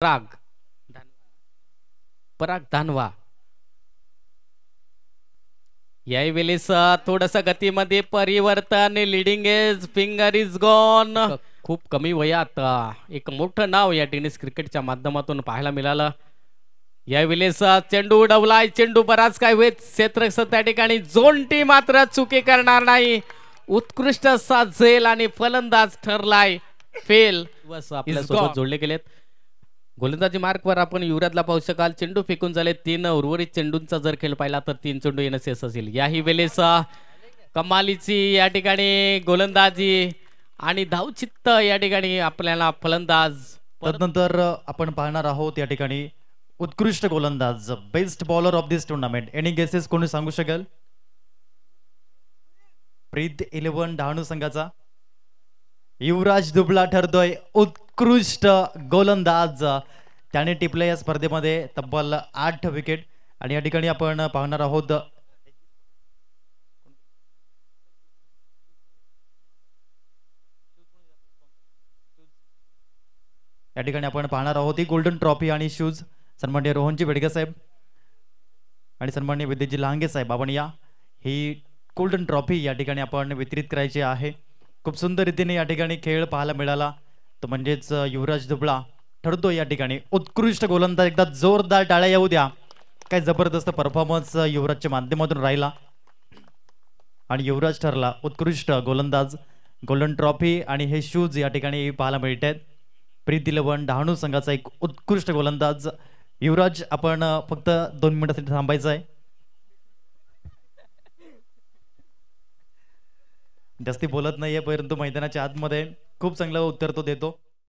पराग पराग धानवा यावेळेस थोडस गतीमध्ये परिवर्तन. Leading age finger is gone. खूप कमी वयात एक मोठं नाव या टेनिस क्रिकेटच्या माध्यमातून पाहायला मिळालं. यावेळेस चेंडू उडवलाय. चेंडू बराच काय होत क्षेत्ररक्षक त्या ठिकाणी जोंटी मात्र चुकी करणार नाही. उत्कृष्ट असा झेल आणि फलंदाज ठरलाय फेल. आपल्यासोबत जोडले गेलेत. गोलंदाजी मार्कवर आपण युवराजला पाहू शकाल. चेंडू फेकून झाले 3. उर्वरित चेंडूंचा जर खेळ पाहिला तर 3 चेंडू येणं शेष असेल. याही वेळेस कमालीची या ठिकाणी गोलंदाजी आणि धावचित्त या ठिकाणी आपल्याला फलंदाज. तदनंतर आपण पाहणार आहोत या ठिकाणी उत्कृष्ट गोलंदाज, best bowler of this tournament. Any guesses कोणी सांगू शकेल? प्रीत 11 डहाणू संघाचा युवराज दुबळा ठरतोय उत्कृष्ट गोलंदाज. त्याने टिपले या स्पर्धेमध्ये तब्बल 8 विकेट. आणि या ठिकाणी आपण पाहणार आहोत ही गोल्डन ट्रॉफी आणि शूज. सन्माननीय रोहनजी बेडगे साहेब आणि सन्माननीय विद्याजी लांगे साहेब, आपण या ही गोल्डन ट्रॉफी या ठिकाणी आपण वितरित करायची आहे. खूप सुंदर रीतीने या ठिकाणी खेळ पाहायला मिळाला. तो म्हणजेच युवराज दुबळा ठरतो या ठिकाणी उत्कृष्ट गोलंदाज. एकदा जोरदार टाळ्या येऊ द्या. काय जबरदस्त परफॉर्मन्स युवराजच्या माध्यमातून राहिला आणि युवराज ठरला उत्कृष्ट गोलंदाज. गोल्डन ट्रॉफी आणि हे शूज या ठिकाणी पाहायला मिळत आहेत. प्रीत 11 डहाणू संघाचा एक उत्कृष्ट गोलंदाज युवराज. आपण फक्त 2 मिनिटांसाठी थांबायचं आहे. जास्ती बोलत नाहीये, परंतु मैदानाच्या आतमध्ये खूप चांगलं उत्तर तो देतो.